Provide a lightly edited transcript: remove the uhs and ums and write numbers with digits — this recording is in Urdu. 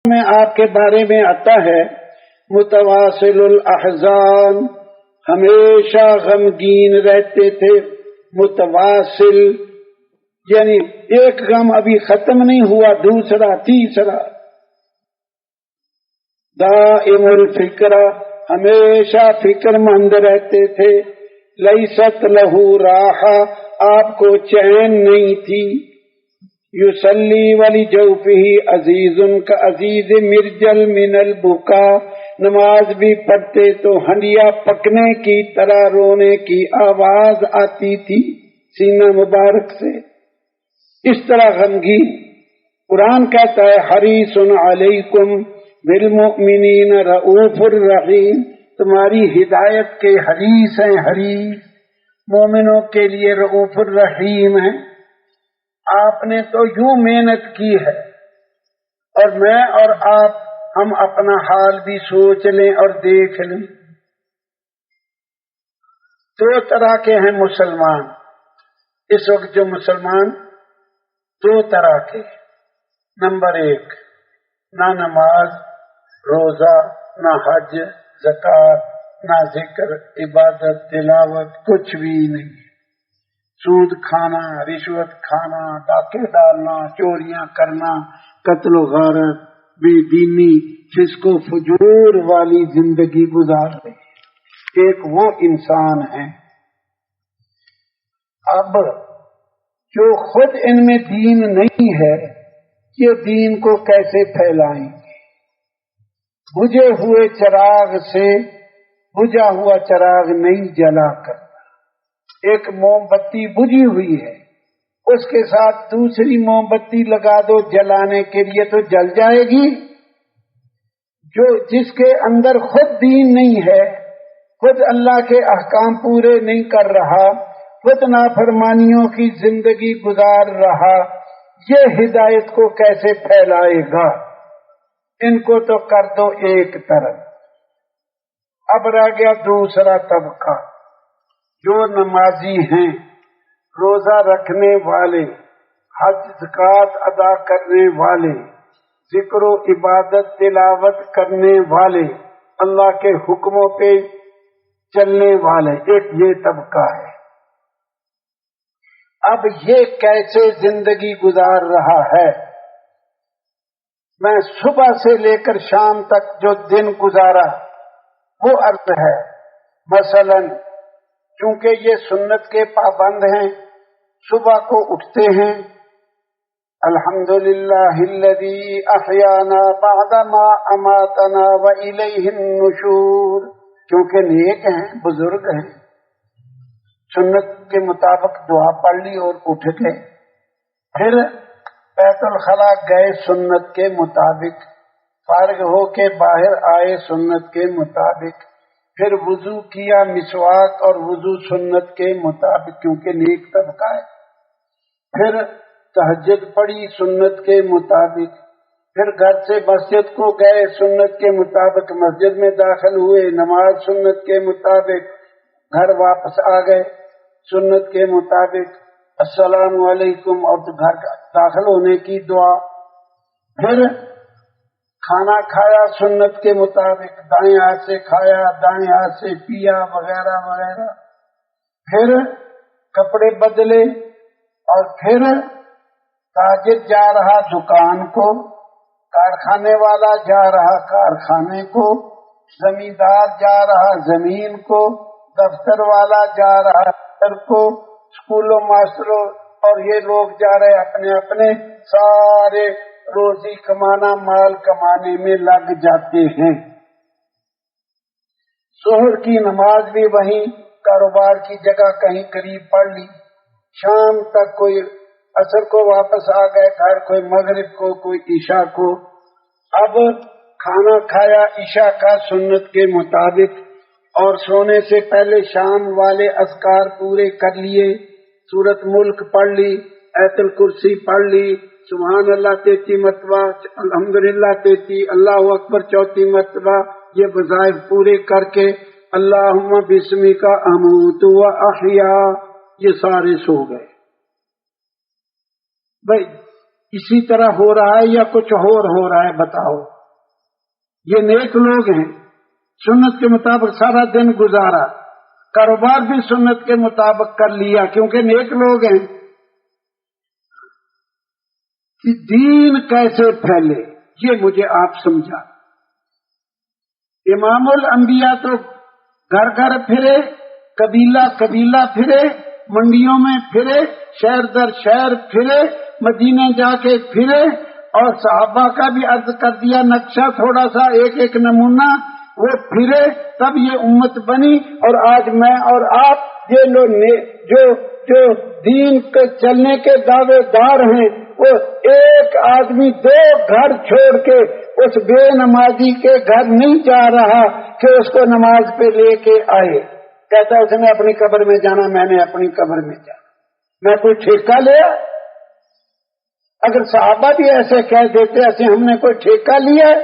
میں آپ کے بارے میں آتا ہے متواصل الاحزان، ہمیشہ غمگین رہتے تھے. متواصل یعنی ایک غم ابھی ختم نہیں ہوا، دوسرا تیسرا. دائم الفکر، ہمیشہ فکر مند رہتے تھے. لیست لہو راحہ، آپ کو چین نہیں تھی. یصلی ولجوفہ عزیز کا عزیز مرجل من البکا، نماز بھی پڑھتے تو ہنڈیا پکنے کی طرح رونے کی آواز آتی تھی سینہ مبارک سے. اس طرح غمگین. قرآن کہتا ہے حریص علیکم بالمؤمنین رؤوف الرحیم، تمہاری ہدایت کے حریص ہیں، حریص مومنوں کے لیے رؤوف الرحیم ہیں. آپ نے تو یوں محنت کی ہے، اور میں اور آپ ہم اپنا حال بھی سوچ لیں اور دیکھ لیں. دو طرح کے ہیں مسلمان اس وقت. جو مسلمان دو طرح کے. نمبر ایک، نہ نماز روزہ، نہ حج زکوٰۃ، نہ ذکر عبادت تلاوت، کچھ بھی نہیں. سود کھانا، رشوت کھانا، ڈاکے ڈالنا، چوریاں کرنا، قتل و غارت، بے دینی، فسق و فجور والی زندگی گزار رہے. ایک وہ انسان ہے. اب جو خود ان میں دین نہیں ہے، یہ دین کو کیسے پھیلائیں گے؟ بجھے ہوئے چراغ سے بجھا ہوا چراغ نہیں جلا کر. ایک موم بتی بجھی ہوئی ہے، اس کے ساتھ دوسری موم بتی لگا دو جلانے کے لیے تو جل جائے گی. جس کے اندر خود دین نہیں ہے، خود اللہ کے احکام پورے نہیں کر رہا، خود نافرمانیوں کی زندگی گزار رہا، یہ ہدایت کو کیسے پھیلائے گا؟ ان کو تو کر دو ایک طرف. اب رہ گیا دوسرا طبقہ، جو نمازی ہیں، روزہ رکھنے والے، حج زکوٰۃ ادا کرنے والے، ذکر و عبادت تلاوت کرنے والے، اللہ کے حکموں پہ چلنے والے. ایک یہ طبقہ ہے. اب یہ کیسے زندگی گزار رہا ہے؟ میں صبح سے لے کر شام تک جو دن گزارا وہ عرض ہے. مثلاً چونکہ یہ سنت کے پابند ہیں، صبح کو اٹھتے ہیں الحمدللہ الذی احیانا بعد ما اماتنا والیہ النشور، کیونکہ نیک ہیں، بزرگ ہیں، سنت کے مطابق دعا پڑھ لی اور اٹھ گئے. پھر بیت الخلاء گئے سنت کے مطابق، فارغ ہو کے باہر آئے سنت کے مطابق. پھر وضو کیا، مسواک اور وضو سنت کے مطابق کیونکہ نیک طبقہ ہے. پھر تہجد پڑھی سنت کے مطابق. پھر گھر سے مسجد کو گئے سنت کے مطابق، مسجد میں داخل ہوئے، نماز سنت کے مطابق. گھر واپس آ گئے سنت کے مطابق، السلام علیکم، اور گھر داخل ہونے کی دعا. پھر کھانا کھایا سنت کے مطابق، دائیں ہاتھ سے کھایا، دائیں ہاتھ سے پیا، وغیرہ وغیرہ. پھر کپڑے بدلے، اور پھر تاجر جا رہا دکان کو، کارخانے والا جا رہا کارخانے کو، زمیندار جا رہا زمین کو، دفتر والا جا رہا دفتر کو، اسکولوں ماسٹروں اور یہ لوگ جا رہے اپنے اپنے، سارے روزی کمانا، مال کمانے میں لگ جاتے ہیں. ظہر کی نماز بھی وہیں کاروبار کی جگہ کہیں قریب پڑھ لی، شام تک کوئی عصر کو واپس آ گئے گھر، کوئی مغرب کو، کوئی عشاء کو. اب کھانا کھایا عشاء کا سنت کے مطابق، اور سونے سے پہلے شام والے اذکار پورے کر لیے. سورت ملک پڑھ لی، آیت الکرسی پڑھ لی، سبحان اللہ 33 مرتبہ، الحمدللہ 33، اللہ اکبر 34 مرتبہ. یہ وظائف پورے کر کے اللہم بسمک اموت و احیا، یہ سارے سو گئے. بھائی اسی طرح ہو رہا ہے یا کچھ اور ہو رہا ہے؟ بتاؤ. یہ نیک لوگ ہیں، سنت کے مطابق سارا دن گزارا، کاروبار بھی سنت کے مطابق کر لیا کیونکہ نیک لوگ ہیں۔ دین کیسے پھیلے یہ مجھے آپ سمجھا۔ امام الانبیاء تو گھر گھر پھرے، قبیلہ قبیلہ پھرے، منڈیوں میں پھرے، شہر در شہر پھرے، مدینے جا کے پھرے، اور صحابہ کا بھی عرض کر دیا نقشہ تھوڑا سا ایک ایک نمونہ، وہ پھرے تب یہ امت بنی۔ اور آج میں اور آپ یہ لوگ جو دین کے چلنے کے دعوے دار ہیں، وہ ایک آدمی 2 گھر چھوڑ کے اس بے نمازی کے گھر نہیں جا رہا کہ اس کو نماز پہ لے کے آئے، کہتا اس نے اپنی قبر میں جانا، میں نے اپنی قبر میں جانا، میں کوئی ٹھیکہ لیا؟ اگر صحابہ بھی ایسے کہہ دیتے ایسے ہم نے کوئی ٹھیکہ لیا ہے؟